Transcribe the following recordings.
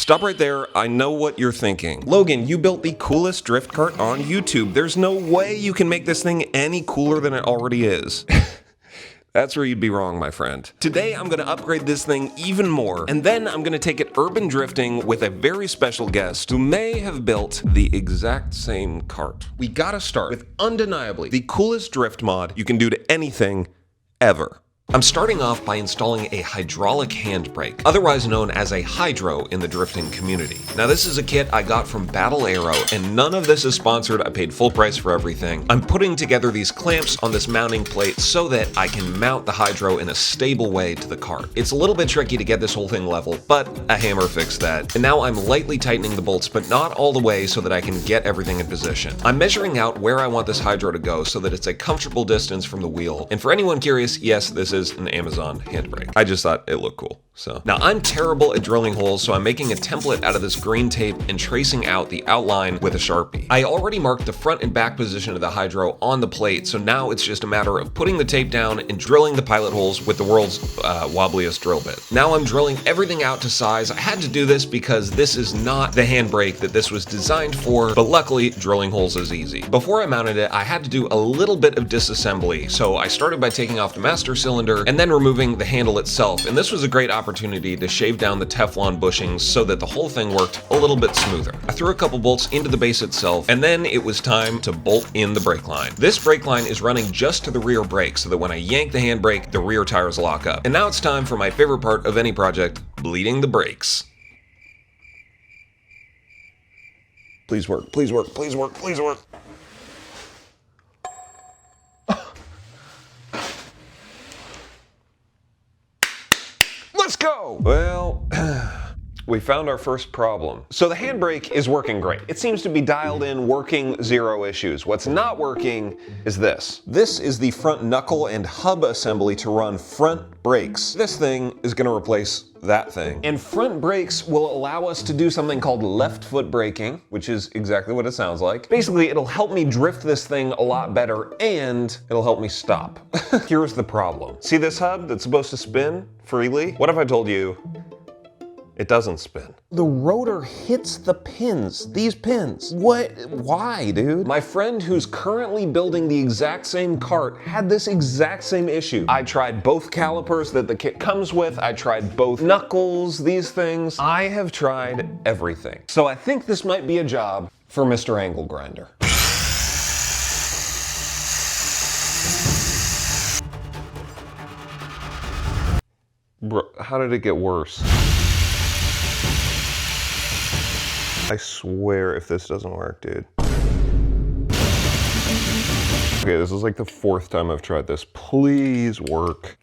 Stop right there. I know what you're thinking. Logan, you built the coolest drift kart on YouTube. There's no way you can make this thing any cooler than it already is. That's where you'd be wrong, my friend. Today, I'm gonna upgrade this thing even more, and then I'm gonna take it urban drifting with a very special guest who may have built the exact same kart. We gotta start with undeniably the coolest drift mod you can do to anything ever. I'm starting off by installing a hydraulic handbrake, otherwise known as a hydro in the drifting community. Now this is a kit I got from Battle Arrow, and none of this is sponsored. I paid full price for everything. I'm putting together these clamps on this mounting plate so that I can mount the hydro in a stable way to the cart. It's a little bit tricky to get this whole thing level, but a hammer fixed that. And now I'm lightly tightening the bolts, but not all the way so that I can get everything in position. I'm measuring out where I want this hydro to go so that it's a comfortable distance from the wheel. And for anyone curious, yes, this is an Amazon handbrake. I just thought it looked cool. So now I'm terrible at drilling holes, so I'm making a template out of this green tape and tracing out the outline with a Sharpie. I already marked the front and back position of the hydro on the plate, so now it's just a matter of putting the tape down and drilling the pilot holes with the world's wobbliest drill bit. Now I'm drilling everything out to size. I had to do this because this is not the handbrake that this was designed for, but luckily drilling holes is easy. Before I mounted it, I had to do a little bit of disassembly, so I started by taking off the master cylinder and then removing the handle itself, and this was a great opportunity to shave down the Teflon bushings so that the whole thing worked a little bit smoother. I threw a couple bolts into the base itself, and then it was time to bolt in the brake line. This brake line is running just to the rear brake so that when I yank the handbrake, the rear tires lock up. And now it's time for my favorite part of any project, bleeding the brakes. Please work, please work, please work, please work. Let's go! Well, we found our first problem. So the handbrake is working great. It seems to be dialed in, working, zero issues. What's not working is this. This is the front knuckle and hub assembly to run front brakes. This thing is gonna replace that thing. And front brakes will allow us to do something called left foot braking, which is exactly what it sounds like. Basically, it'll help me drift this thing a lot better, and it'll help me stop. Here's the problem. See this hub that's supposed to spin freely? What if I told you it doesn't spin? The rotor hits the pins, these pins. What? Why, dude? My friend who's currently building the exact same kart had this exact same issue. I tried both calipers that the kit comes with. I tried both knuckles, these things. I have tried everything. So I think this might be a job for Mr. Angle Grinder. Bro, how did it get worse? I swear if this doesn't work, dude. Okay, this is like the 4th time I've tried this. Please work.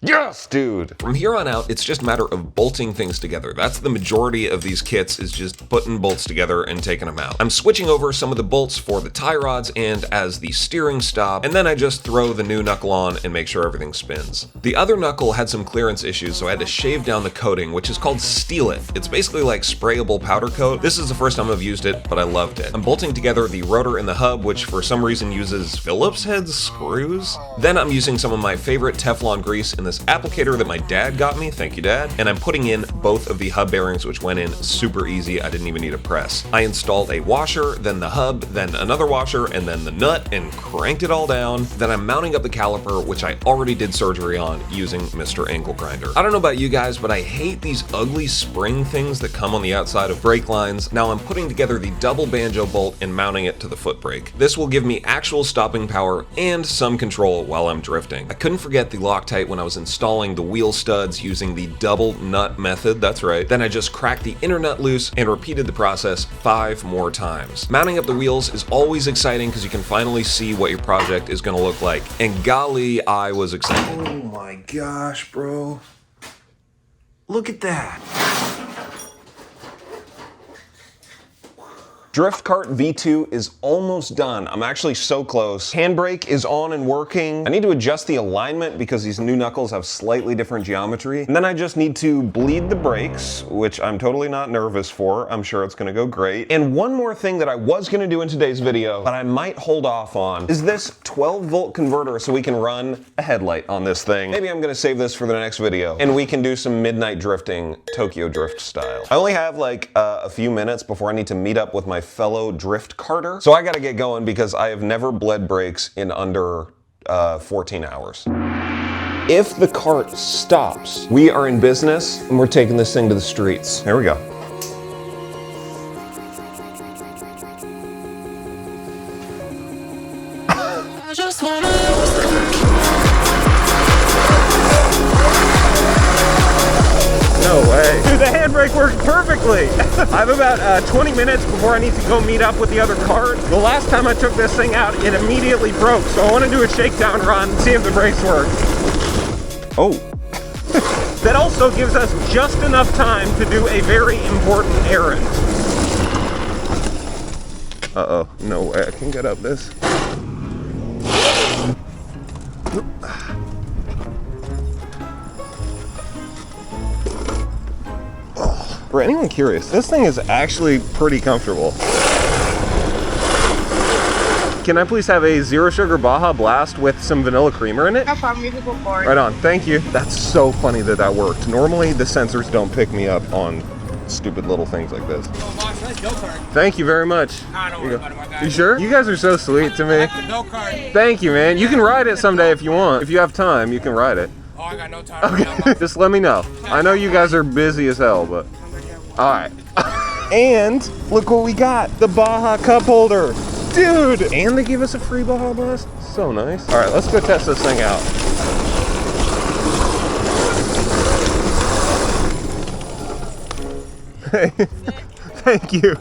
Yes, dude! From here on out, it's just a matter of bolting things together. That's the majority of these kits, is just putting bolts together and taking them out. I'm switching over some of the bolts for the tie rods and as the steering stop, and then I just throw the new knuckle on and make sure everything spins. The other knuckle had some clearance issues, so I had to shave down the coating, which is called Steel It. It's basically like sprayable powder coat. This is the first time I've used it, but I loved it. I'm bolting together the rotor and the hub, which for some reason uses Phillips head screws. Then I'm using some of my favorite Teflon grease in this applicator that my dad got me, thank you dad, and I'm putting in both of the hub bearings, which went in super easy. I didn't even need a press. I installed a washer, then the hub, then another washer, and then the nut, and cranked it all down. Then I'm mounting up the caliper, which I already did surgery on using Mr. Angle Grinder. I don't know about you guys, but I hate these ugly spring things that come on the outside of brake lines. Now I'm putting together the double banjo bolt and mounting it to the foot brake. This will give me actual stopping power and some control while I'm drifting. I couldn't forget the Loctite when I was installing the wheel studs using the double nut method, that's right. Then I just cracked the inner nut loose and repeated the process 5 more times. Mounting up the wheels is always exciting because you can finally see what your project is gonna look like. And golly, I was excited. Oh my gosh, bro. Look at that. Drift Kart V2 is almost done. I'm actually so close. Handbrake is on and working. I need to adjust the alignment because these new knuckles have slightly different geometry. And then I just need to bleed the brakes, which I'm totally not nervous for. I'm sure it's gonna go great. And one more thing that I was gonna do in today's video, but I might hold off on, is this 12-volt converter so we can run a headlight on this thing. Maybe I'm gonna save this for the next video and we can do some midnight drifting, Tokyo Drift style. I only have like a few minutes before I need to meet up with my fellow drift karter. So I gotta get going because I have never bled brakes in under 14 hours. If the cart stops, we are in business and we're taking this thing to the streets. Here we go. I just wanna No way. Dude, the handbrake works perfectly. I have about 20 minutes before I need to go meet up with the other cart. The last time I took this thing out, it immediately broke. So I want to do a shakedown run, see if the brakes work. Oh. That also gives us just enough time to do a very important errand. Uh-oh, no way I can get up this. For anyone curious, this thing is actually pretty comfortable. Can I please have a zero sugar Baja Blast with some vanilla creamer in it? No problem, you can go forward. Right on, thank you. That's so funny that that worked. Normally the sensors don't pick me up on stupid little things like this. Oh, boss, nice go-kart. Thank you very much. Nah, don't worry about it, my guy. You sure? You guys are so sweet to me. I like the go-kart. Thank you, man. You can ride it someday if you want. If you have time, you can ride it. Oh, I got no time right now, boss. Just let me know. I know you guys are busy as hell, but all right. And look what we got, the Baja cup holder. Dude, and they gave us a free Baja Blast. So nice. All right, let's go test this thing out. Hey, thank you.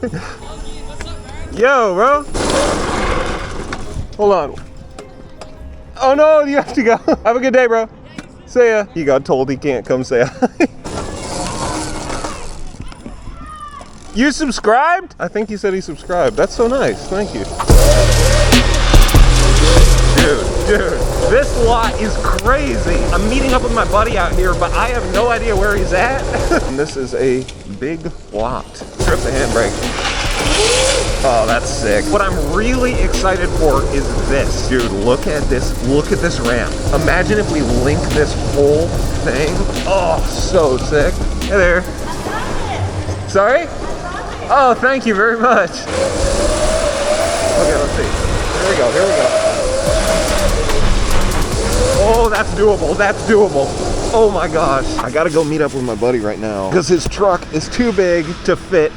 Yo, bro. Hold on. Oh no, you have to go. Have a good day, bro. See ya. He got told he can't come say hi. You subscribed? I think he said he subscribed. That's so nice. Thank you. Dude, this lot is crazy. I'm meeting up with my buddy out here, but I have no idea where he's at. And this is a big lot. Trip the handbrake. Oh, that's sick. What I'm really excited for is this. Dude, look at this. Look at this ramp. Imagine if we link this whole thing. Oh, so sick. Hey there. Sorry? Oh, thank you very much. Okay, let's see. Here we go, here we go. Oh, that's doable, that's doable. Oh my gosh. I gotta go meet up with my buddy right now because his truck is too big to fit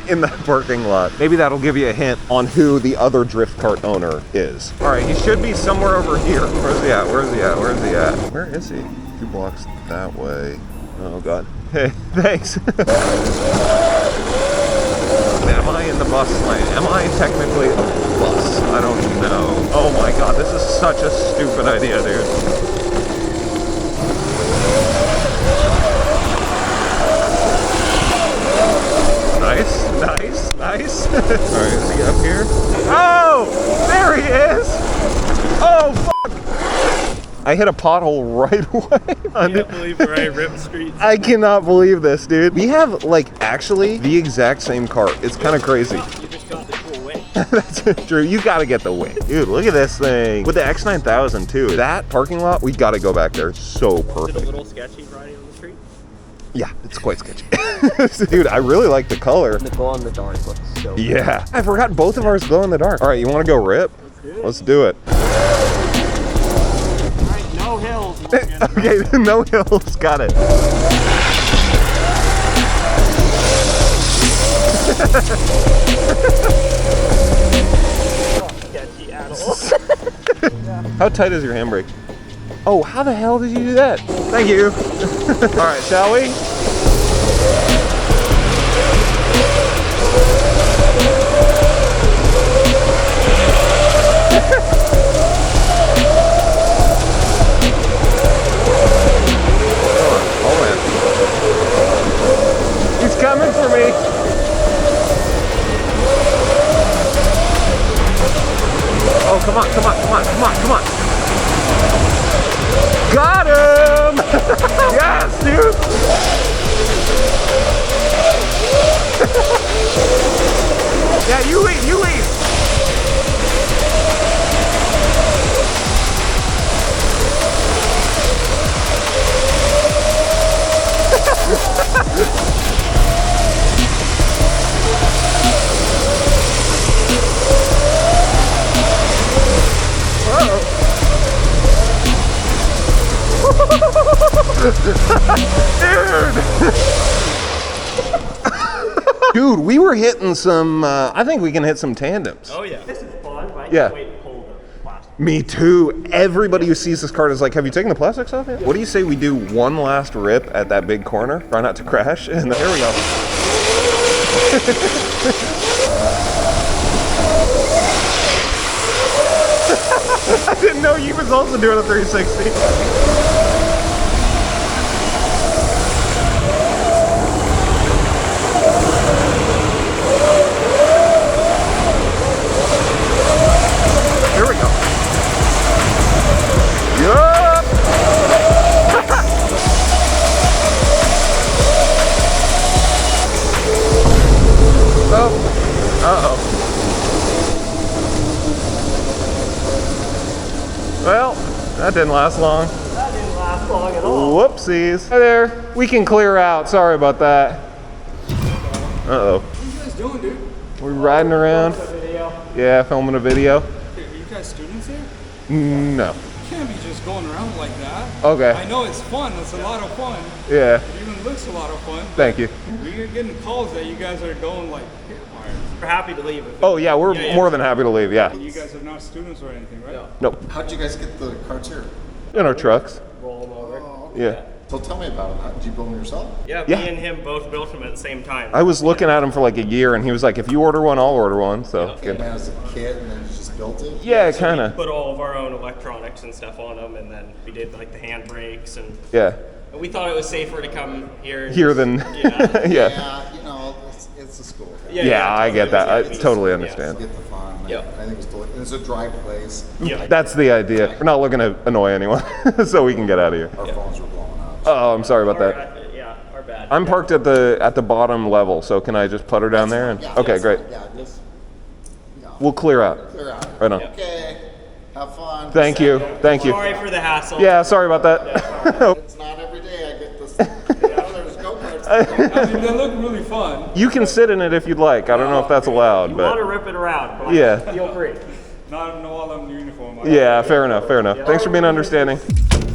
in that parking lot. Maybe that'll give you a hint on who the other drift kart owner is. All right, he should be somewhere over here. Where's he at? Where's he at? Where's he at? Where is he? 2 blocks that way. Oh God. Hey, thanks. Am I in the bus lane? Am I technically a bus? I don't know. Oh my God, this is such a stupid idea, dude. Nice, nice, nice. All right, is he up here? Oh, there he is. Oh, fuck. I hit a pothole right away. I can't believe where I ripped streets. I cannot believe this, dude. We have, like, actually the exact same cart. It's kind of crazy. You just got the cool way. That's true. You gotta get the wing. Dude, look at this thing. With the X9000 too. That parking lot, we gotta go back there. So Is it perfect. a little sketchy riding on the street? Yeah, it's quite sketchy. Dude, I really like the color. The glow in the dark looks so good. Yeah. I forgot both of ours glow in the dark. All right, you wanna go rip? Let's do it. Alright, no hills. Logan. Okay, no hills. Got it. Sketchy at all. How tight is your handbrake? Oh, how the hell did you do that? Thank you. All right, shall we? He's coming for me. come on, come on, come on, come on, come on. Got him! Yes, dude! Yeah, you lead, you lead. Dude, we were hitting some, I think we can hit some tandems. Oh yeah. This is fun, but I Yeah. can't wait to pull the plastic. Me too. Everybody who sees this cart is like, have you taken the plastics off yet? What do you say we do one last rip at that big corner? Try not to crash. And there we go. I didn't know you was also doing a 360. Here we go. Yup. Oh. Uh-oh. Well, that didn't last long. That didn't last long at all. Whoopsies. Hi there. We can clear out. Sorry about that. Uh-oh. What are you guys doing, dude? We're riding around. Yeah, filming a video. Are you guys students here? No. You can't be just going around like that. Okay. I know it's fun. It's a lot of fun. Yeah. It even looks a lot of fun. Thank you. We're getting calls that you guys are going like hit wires. We're happy to leave. Oh, yeah, we're more than happy to leave. Yeah. You guys are not students or anything, right? Nope. How'd you guys get the carts here? In our trucks. Roll them over. Yeah. So tell me about it. Did you build them yourself? Yeah, Yeah. me and him both built them at the same time. I was looking at him for like a year, and he was like, if you order one, I'll order one. So, Came in as a kid and then you just built it? yeah, kind of. Put all of our own electronics and stuff on them, and then we did like the handbrakes, and Yeah. we thought it was safer to come here. And Here just- than. Yeah. Yeah. Yeah, you know, it's a school. Yeah, I get that. I It's- totally yeah. understand. Get the fun. Yeah. I think it's a dry place. Yeah. That's the idea. We're not looking to annoy anyone, so we can get out of here. Our phones were blowing up. Oh, I'm sorry about that. Yeah, our bad. I'm parked at the bottom level, so can I just putter down there? And Yeah, okay, great. Yeah, just We'll clear out. clear out. Right on. Okay. Have fun. Thank you. Thank you. Sorry for the hassle. Yeah, sorry about that. It's not every day I get this. There's go-karts. I mean, they look really fun. You can sit in it if you'd like. I don't know if that's allowed, You want to but rip it around? But Yeah. Feel free. Not in all of them uniform. yeah, fair enough, fair enough. Thanks for being understanding.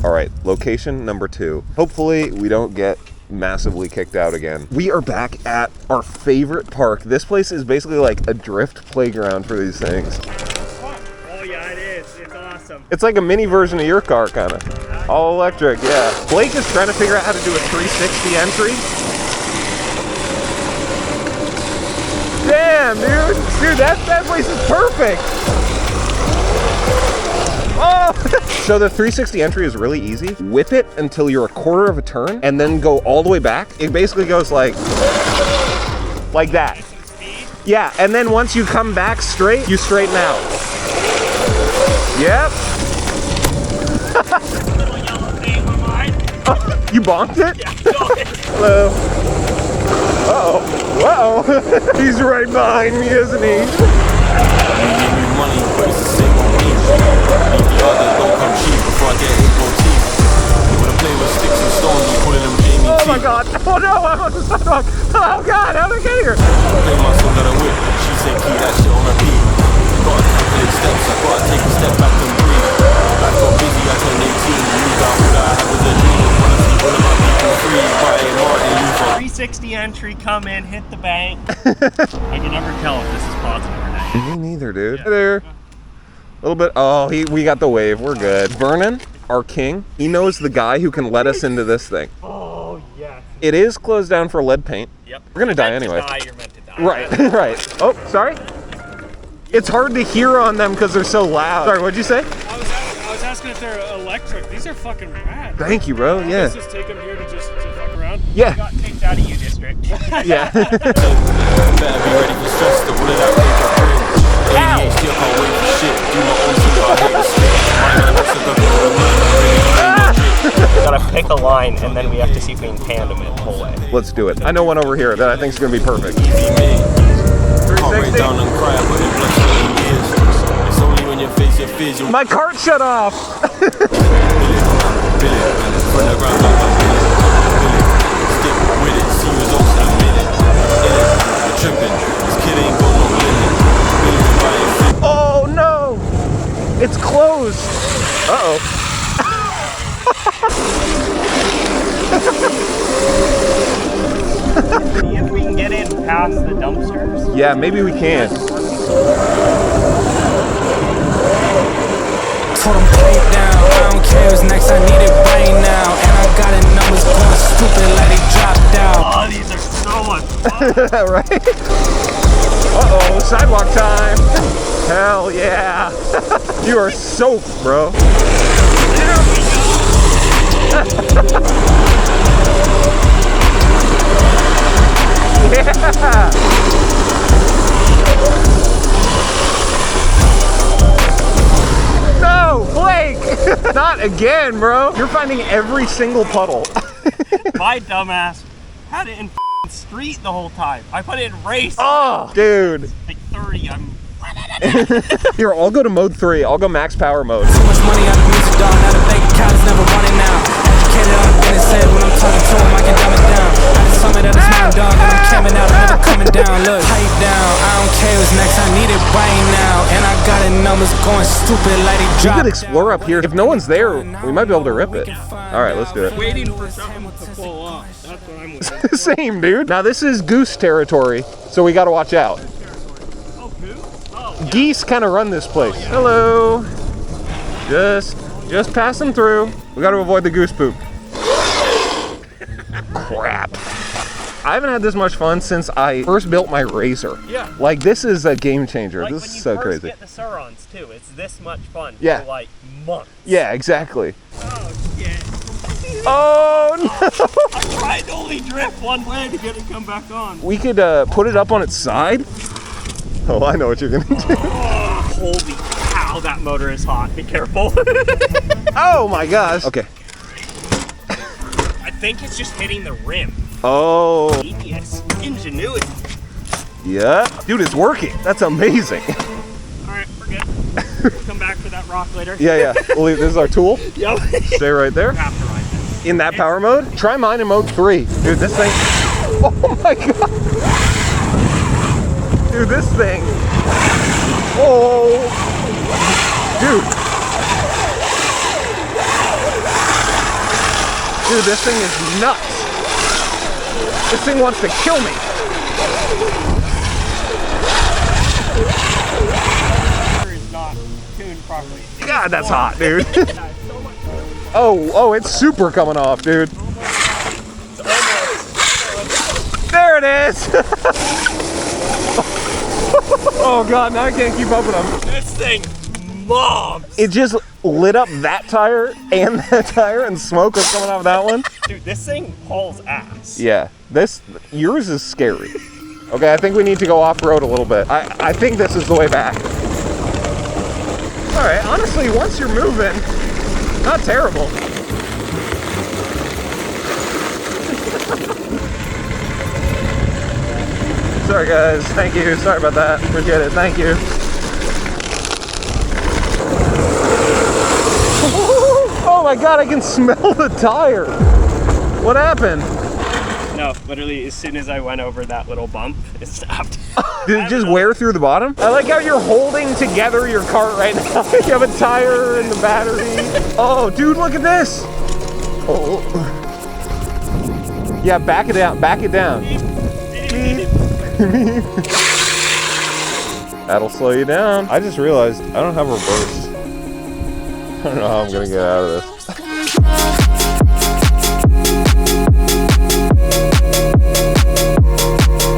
All right, location number 2. Hopefully we don't get massively kicked out again. We are back at our favorite park. This place is basically like a drift playground for these things. Oh yeah, it is. It's awesome. It's like a mini version of your car, kind of. All electric, yeah. Blake is trying to figure out how to do a 360 entry. Damn, dude. Dude, that place is perfect. Oh! So the 360 entry is really easy. Whip it until you're a quarter of a turn and then go all the way back. It basically goes like that. Yeah, and then once you come back straight, you straighten out. Yep. Little yellow thing on mine. You bonked it? Yeah, got it. Hello. Uh-oh. Uh-oh. He's right behind me, isn't he? Money, but it's the same on me. The others don't come cheap before I get hit motif. When I play with sticks and stones, I'm calling them Jamie Oh T. my god. Oh no, I'm on the sidewalk. Oh god, how did I get here? Play my song that I whip. She said keep that shit on repeat. Gotta calculate steps, I gotta take a step back and breathe. Life got busy, I turned 18. Moved out, all I had was a dream. Wanna see all of my people free. Buying Martin Luther. 360 entry, come in, hit the bank. I can never tell if this is positive or negative. Me neither, dude. Hey there. A little bit. Oh, we got the wave. We're good. Vernon, our king, he knows the guy who can let us into this thing. Oh yes. It is closed down for lead paint. Yep. We're gonna die Meant to anyway. die, you're meant to die. Right, right. Oh, sorry. It's hard to hear on them because they're so loud. Sorry, what'd you say? I was asking if they're electric. These are fucking rad. Thank you, bro. Yeah. Let's just take them here to fuck around. Yeah. Got kicked out of you district. Yeah. Better be ready for stress. The all of that paper bring. ADHD, I can't wait for shit. Do my own Gotta pick a line, and then we have to see if we can tandem it the whole way. Let's do it. I know one over here that I think is gonna be perfect. Easy me. Can't break down and cry, but it bless you in years. It's only when you face your fears you My cart shut off. Billy, from the ground up, Billy, stick with it, see results in a minute. You're tripping, this kid ain't got no limit. Billy, buying fit. Oh no! It's closed. Uh-oh. See if we can get in past the dumpsters. Yeah, maybe we can. Told him play it down, I don't care what's next, I need it right now. And I got it numbers going stupid like they dropped out. Oh, these are so much fun. Right? Uh-oh, sidewalk time. Hell yeah. You are soaked, bro. Yeah. No, Blake! Not again, bro. You're finding every single puddle. My dumbass had it in street the whole time. I put it in race. Oh, dude. Like 30, I'm... Here, I'll go to mode 3. I'll go max power mode. Too much money on the music, dog, now the bank account is never running now. Educated on the business head, when I'm talking to him, I can dumb it down. I just summon that it's my dog, and I'm camming out, I'm never coming down. Look, pipe down, I don't care what's next, I need it right now. And I got it numbers going stupid like they We dropped could explore up here. If no one's there, we might be able to rip it. All right, let's do it. Waiting for something to pull up. That's what I'm waiting. Same, dude. Now this is goose territory, so we got to watch out. Oh, who? Oh, Geese kind of run this place. Hello. Just passing through. We got to avoid the goose poop. Crap. I haven't had this much fun since I first built my Razor. Yeah. Like, this is a game changer. like This when is you so first crazy. get the Surons too, it's this much fun Yeah. for like months. Yeah, exactly. Oh shit. Oh no! I tried to only drift one way to get it come back on. We could put it up on its side. Oh, I know what you're gonna do. Oh, holy cow, that motor is hot. Be careful. Oh my gosh. Okay. I think it's just hitting the rim. Oh. Genius. Ingenuity. Yeah. Dude, it's working. That's amazing. Alright, we're good. We'll come back for that rock later. Yeah. We'll leave. This is our tool. Yep. Stay right there. Have to ride this. In that power mode. Try mine in mode 3. Dude, this thing. Oh my god. Dude, this thing. Oh. Dude. Dude, this thing is nuts. This thing wants to kill me. Is not tuned properly. God, that's hot, dude. Oh, it's super coming off, dude. There it is. Oh god, now I can't keep up with them. This thing mobs. It just lit up that tire and that tire, and smoke was coming off that one. Dude, this thing hauls ass. Yeah, yours is scary. Okay, I think we need to go off-road a little bit. I think this is the way back. All right, honestly, once you're moving, not terrible. Sorry guys, thank you, sorry about that, appreciate it, thank you. Oh my god, I can smell the tire. What happened? No, literally, as soon as I went over that little bump, it stopped. Did it just wear through the bottom? I like how you're holding together your cart right now. You have a tire and the battery. Oh, dude, look at this. Oh. Yeah, back it down, back it down. That'll slow you down. I just realized I don't have reverse. I don't know how I'm gonna get out of this.